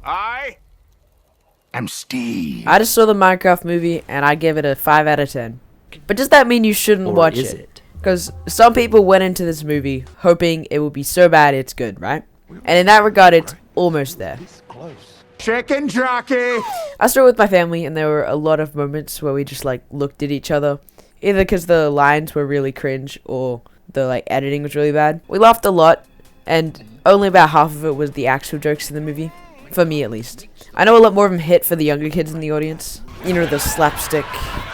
I am Steve. I just saw the Minecraft movie and I give it a 5 out of 10. But does that mean you shouldn't watch it? Because some people went into this movie hoping it would be so bad it's good, right? And in that regard, it's almost there. Chicken jockey. I saw it with my family and there were a lot of moments where we just like looked at each other. Either because the lines were really cringe or the like editing was really bad. We laughed a lot and only about half of it was the actual jokes in the movie. For me, at least. I know a lot more of them hit for the younger kids in the audience. You know, the slapstick,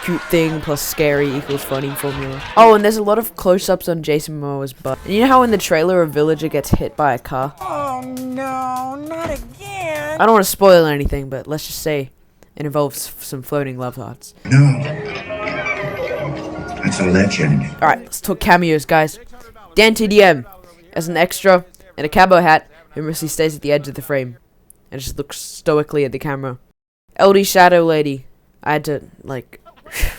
cute thing plus scary equals funny formula. Oh, and there's a lot of close-ups on Jason Momoa's butt. And you know how in the trailer a villager gets hit by a car? Oh no, not again. I don't want to spoil anything, but let's just say it involves some floating love hearts. No. That's a legend. Alright, let's talk cameos, guys. Dan TDM as an extra in a cowboy hat who mostly stays at the edge of the frame and just looks stoically at the camera. LD Shadow Lady. I had to, like,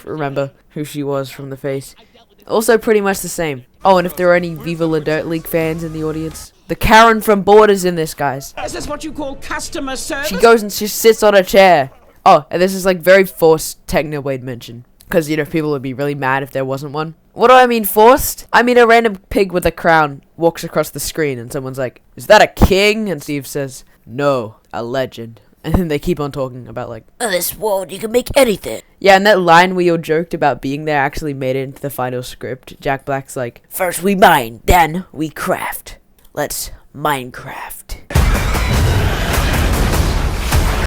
remember who she was from the face. Also pretty much the same. Oh, and if there are any Viva La Dirt League fans in the audience, the Karen from Borders in this, guys. Is this what you call customer service? She goes and she sits on a chair. Oh, and this is, like, very forced Technoblade mention. Because, you know, people would be really mad if there wasn't one. What do I mean forced? I mean a random pig with a crown walks across the screen and someone's like, is that a king? And Steve says, no, a legend. And then they keep on talking about like, in this world you can make anything. yeah, and that line we all joked about being there actually made it into the final script. Jack Black's like, First we mine, then we craft. Let's Minecraft.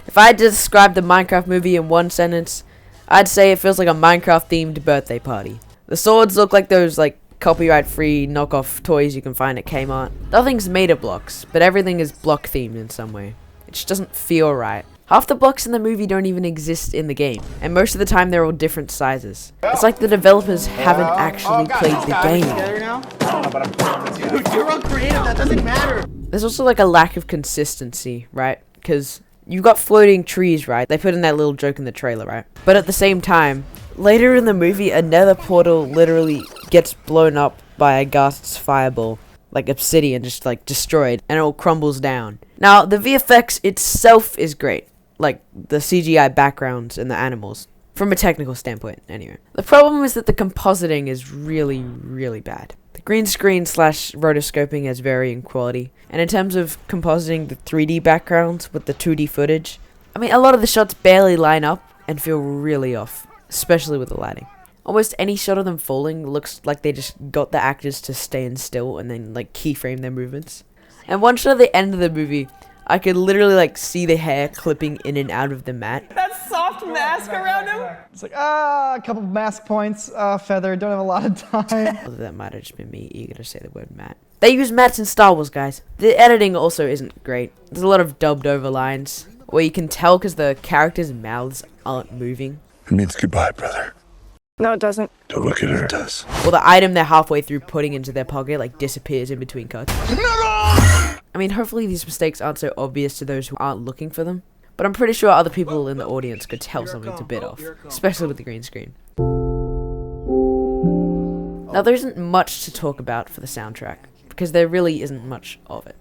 if I had to describe the Minecraft movie in one sentence, I'd say it feels like a Minecraft themed birthday party. The swords look like those like copyright free knockoff toys you can find at Kmart. Nothing's made of blocks, but everything is block themed in some way. It just doesn't feel right. Half the blocks in the movie don't even exist in the game, and most of the time they're all different sizes. It's like the developers haven't actually played the game. Dude, you're all creative, that doesn't matter. There's also like a lack of consistency, right? Because you've got floating trees, right? They put in that little joke in the trailer, right? But at the same time, later in the movie, a nether portal literally gets blown up by a ghast's fireball. Like obsidian, just like destroyed, and it all crumbles down. Now, the VFX itself is great. Like the CGI backgrounds and the animals. From a technical standpoint, anyway. The problem is that the compositing is really, really bad. The green screen / rotoscoping has varying quality. And in terms of compositing the 3D backgrounds with the 2D footage, I mean, a lot of the shots barely line up and feel really off. Especially with the lighting. Almost any shot of them falling looks like they just got the actors to stand still and then like keyframe their movements. And one shot at the end of the movie, I could literally like see the hair clipping in and out of the mat. That soft mask around him. It's like, a couple mask points, feather, don't have a lot of time. Although that might have just been me eager to say the word mat. They use mats in Star Wars, guys. The editing also isn't great. There's a lot of dubbed over lines where you can tell because the characters' mouths aren't moving. It means goodbye, brother. No, it doesn't. Don't look at her. It does. Or the item they're halfway through putting into their pocket like disappears in between cuts. I mean, hopefully these mistakes aren't so obvious to those who aren't looking for them. But I'm pretty sure other people in the audience could tell something's a bit off. Especially with the green screen. Now there isn't much to talk about for the soundtrack. Because there really isn't much of it.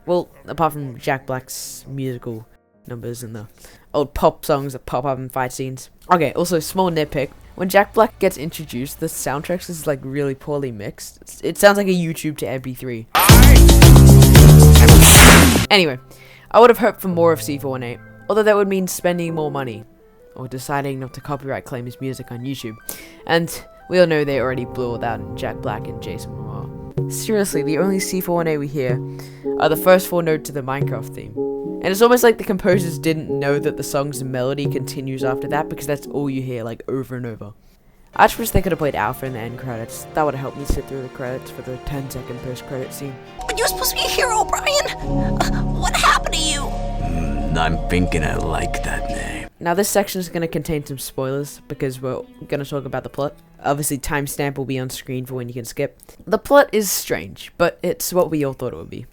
Well, apart from Jack Black's musical numbers and the old pop songs that pop up in fight scenes. Okay, also small nitpick. When Jack Black gets introduced, the soundtrack is like really poorly mixed. It sounds like a YouTube to MP3. Anyway, I would have hoped for more of C418, although that would mean spending more money, or deciding not to copyright claim his music on YouTube. And we all know they already blew it out in Jack Black and Jason Momoa. Seriously, the only C418 we hear are the first 4 notes of the Minecraft theme. And it's almost like the composers didn't know that the song's melody continues after that because that's all you hear, like, over and over. I just wish they could have played Alpha in the end credits. That would have helped me sit through the credits for the 10-second post-credit scene. But you're supposed to be a hero, Brian. What happened to you? I'm thinking I like that name. Now this section is going to contain some spoilers because we're going to talk about the plot. Obviously timestamp will be on screen for when you can skip. The plot is strange, but it's what we all thought it would be.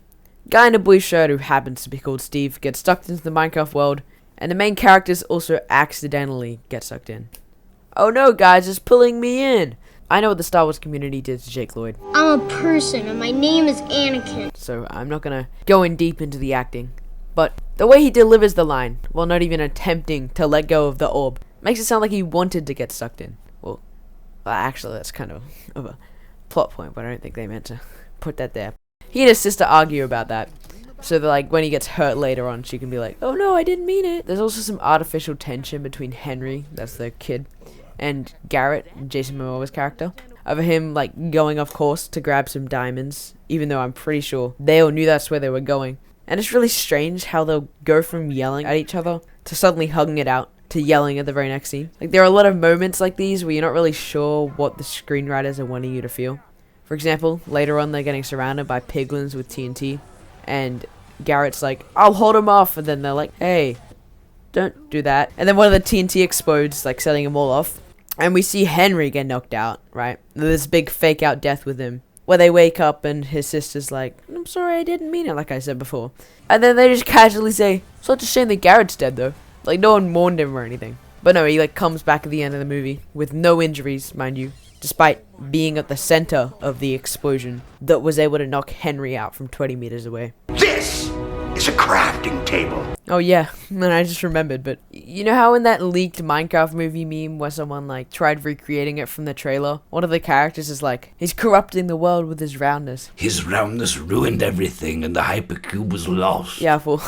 Guy in a blue shirt who happens to be called Steve gets sucked into the Minecraft world, and the main characters also accidentally get sucked in. Oh no guys, it's pulling me in! I know what the Star Wars community did to Jake Lloyd. I'm a person and my name is Anakin. So I'm not gonna go in deep into the acting. But the way he delivers the line, while not even attempting to let go of the orb, makes it sound like he wanted to get sucked in. Well, actually, that's kind of a plot point, but I don't think they meant to put that there. He and his sister argue about that, so that like when he gets hurt later on, she can be like, "Oh no, I didn't mean it." There's also some artificial tension between Henry, that's the kid, and Garrett, Jason Momoa's character, over him like going off course to grab some diamonds, even though I'm pretty sure they all knew that's where they were going. And it's really strange how they'll go from yelling at each other to suddenly hugging it out to yelling at the very next scene. Like, there are a lot of moments like these where you're not really sure what the screenwriters are wanting you to feel. For example, later on they're getting surrounded by piglins with TNT, and Garrett's like, "I'll hold him off," and then they're like, "Hey, don't do that." And then one of the TNT explodes, like setting them all off, and we see Henry get knocked out, right? This big fake out death with him, where they wake up and his sister's like, "I'm sorry, I didn't mean it," like I said before. And then they just casually say, "Such a shame that Garrett's dead though." Like, no one mourned him or anything. But no, he like comes back at the end of the movie with no injuries, mind you, despite being at the center of the explosion that was able to knock Henry out from 20 meters away. This is a crafting table. Oh yeah, and I just remembered, but you know how in that leaked Minecraft movie meme where someone like tried recreating it from the trailer, one of the characters is like, "He's corrupting the world with his roundness." His roundness ruined everything and the hypercube was lost. Yeah, well,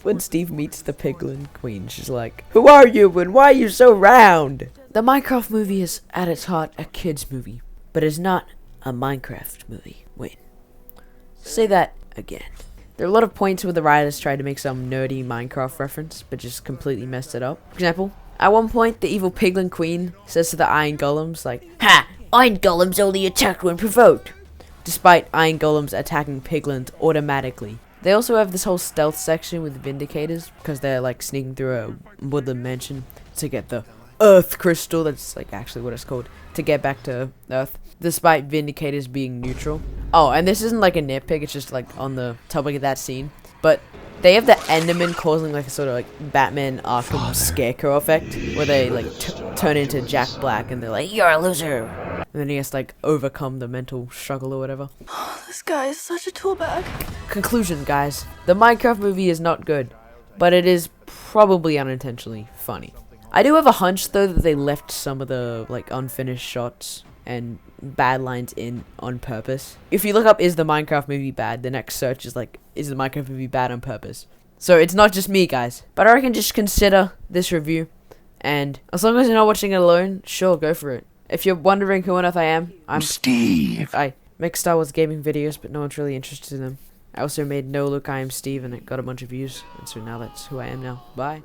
when Steve meets the piglin queen, she's like, "Who are you and why are you so round?" The Minecraft movie is at its heart a kid's movie, but it's not a Minecraft movie. Wait, say that again. There are a lot of points where the writers tried to make some nerdy Minecraft reference, but just completely messed it up. For example, at one point, the evil piglin queen says to the iron golems, like, Ha! Iron golems only attack when provoked. despite iron golems attacking piglins automatically. They also have this whole stealth section with vindicators, because they're like sneaking through a woodland mansion to get the earth crystal, that's like actually what it's called, to get back to earth, despite vindicators being neutral. Oh, and this isn't like a nitpick, it's just like on the topic of that scene, but they have the Enderman causing like a sort of like Batman Arkham Scarecrow effect, where they like turn into Jack Black and they're like, You're a loser. and then he has to like overcome the mental struggle or whatever. This guy is such a tool bag. Conclusion, guys, the Minecraft movie is not good, but it is probably unintentionally funny. I do have a hunch though that they left some of the like unfinished shots and bad lines in on purpose. If you look up "is the Minecraft movie bad?" the next search is like, "is the Minecraft movie bad on purpose?" So it's not just me, guys. But I reckon just consider this review, and as long as you're not watching it alone, sure, go for it. If you're wondering who on earth I am, I'm Steve. I make Star Wars gaming videos, but no one's really interested in them. I also made No Look I Am Steve, and it got a bunch of views, and so now that's who I am now. Bye.